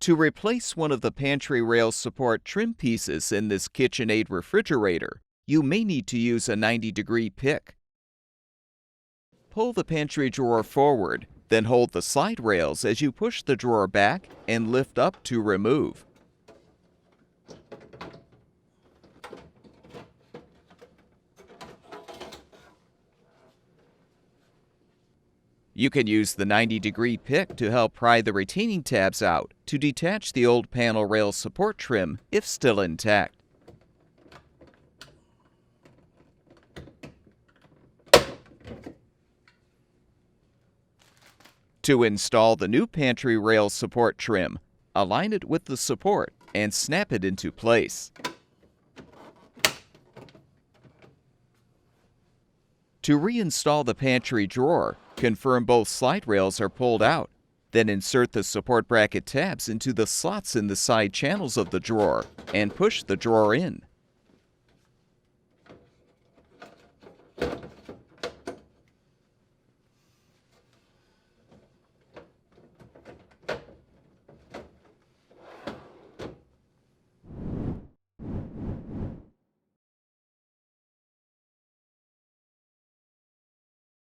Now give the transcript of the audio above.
To replace one of the pantry rail support trim pieces in this KitchenAid refrigerator, you may need to use a 90-degree pick. Pull the pantry drawer forward, then hold the slide rails as you push the drawer back and lift up to remove. You can use the 90-degree pick to help pry the retaining tabs out to detach the old panel rail support trim if still intact. To install the new pantry rail support trim, align it with the support and snap it into place. To reinstall the pantry drawer, confirm both slide rails are pulled out. Then insert the support bracket tabs into the slots in the side channels of the drawer and push the drawer in.